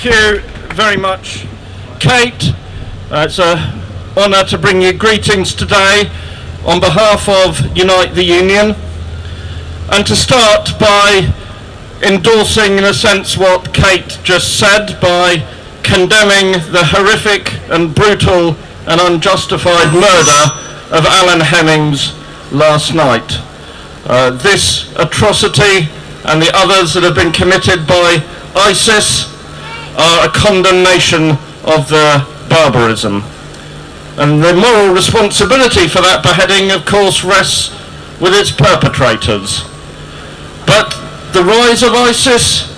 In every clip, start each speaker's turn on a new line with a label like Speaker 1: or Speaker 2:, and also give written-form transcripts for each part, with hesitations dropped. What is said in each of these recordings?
Speaker 1: Thank you very much, Kate. It's an honour to bring you greetings today on behalf of Unite the Union, and to start by endorsing in a sense what Kate just said by condemning the horrific and brutal and unjustified murder of Alan Hemmings last night. This atrocity and the others that have been committed by ISIS are a condemnation of their barbarism. And the moral responsibility for that beheading, of course, rests with its perpetrators. But the rise of ISIS,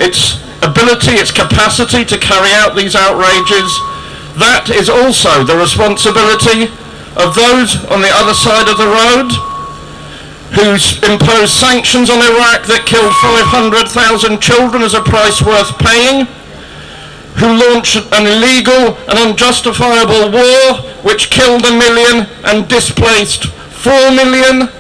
Speaker 1: its ability, its capacity to carry out these outrages, that is also the responsibility of those on the other side of the road who imposed sanctions on Iraq that killed 500,000 children as a price worth paying, who launched an illegal and unjustifiable war which killed 1 million and displaced 4 million,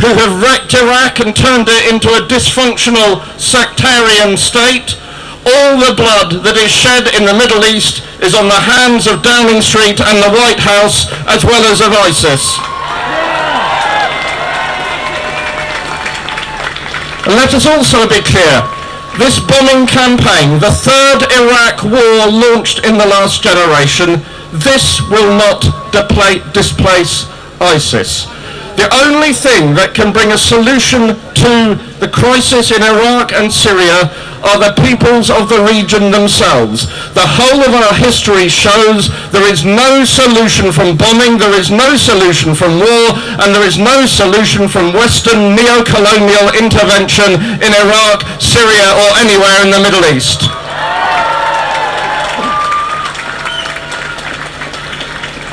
Speaker 1: who have wrecked Iraq and turned it into a dysfunctional sectarian state. All the blood that is shed in the Middle East is on the hands of Downing Street and the White House, as well as of ISIS. And let us also be clear, this bombing campaign, the third Iraq war launched in the last generation, this will not displace ISIS. The only thing that can bring a solution to the crisis in Iraq and Syria are the peoples of the region themselves. The whole of our history shows there is no solution from bombing, there is no solution from war, and there is no solution from Western neo-colonial intervention in Iraq, Syria, or anywhere in the Middle East.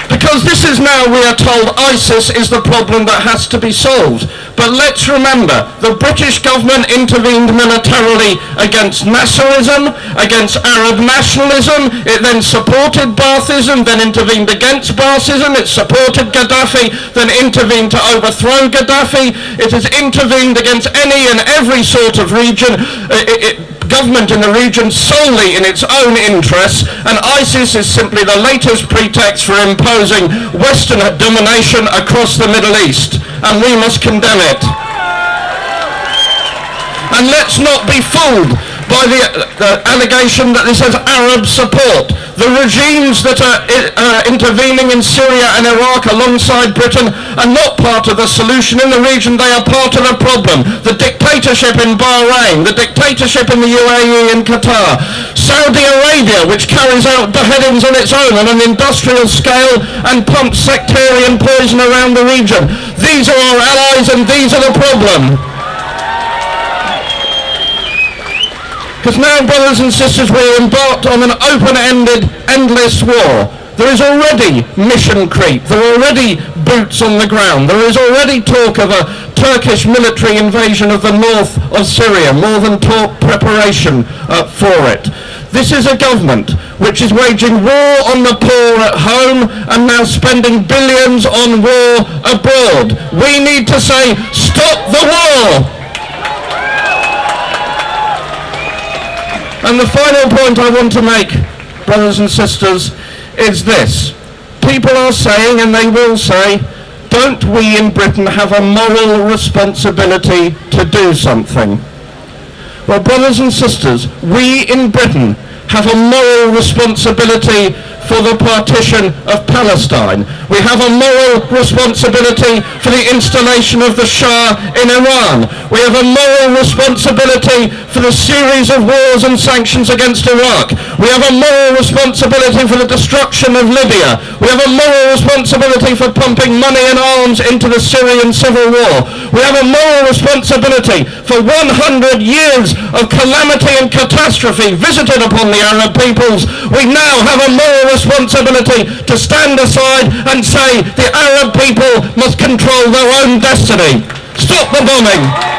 Speaker 1: Because this is now, we are told, ISIS is the problem that has to be solved. But let's remember, the British government intervened militarily against Nasserism, against Arab nationalism. It then supported Baathism, then intervened against Baathism. It supported Gaddafi, then intervened to overthrow Gaddafi. It has intervened against any and every sort of region. Government in the region solely in its own interests, and ISIS is simply the latest pretext for imposing Western domination across the Middle East, and we must condemn it. And let's not be fooled by the allegation that this has Arab support. The regimes that are intervening in Syria and Iraq alongside Britain are not part of the solution in the region, they are part of the problem. The dictatorship in Bahrain, the dictatorship in the UAE and Qatar, Saudi Arabia, which carries out beheadings on its own on an industrial scale and pumps sectarian poison around the region. These are our allies and these are the problem. Because now, brothers and sisters, we're embarked on an open-ended, endless war. There is already mission creep. There are already boots on the ground. There is already talk of a Turkish military invasion of the north of Syria, more than talk preparation for it. This is a government which is waging war on the poor at home and now spending billions on war abroad. We need to say, stop the war! And the final point I want to make, brothers and sisters, is this. People are saying, and they will say, don't we in Britain have a moral responsibility to do something? Well, brothers and sisters, we in Britain have a moral responsibility for the partition of Palestine. We have a moral responsibility for the installation of the Shah in Iran. We have a moral responsibility for the series of wars and sanctions against Iraq. We have a moral responsibility for the destruction of Libya. We have a moral responsibility for pumping money and arms into the Syrian civil war. We have a moral responsibility for 100 years of calamity and catastrophe visited upon the Arab peoples. We now have a moral responsibility to stand aside and say the Arab people must control their own destiny. Stop the bombing.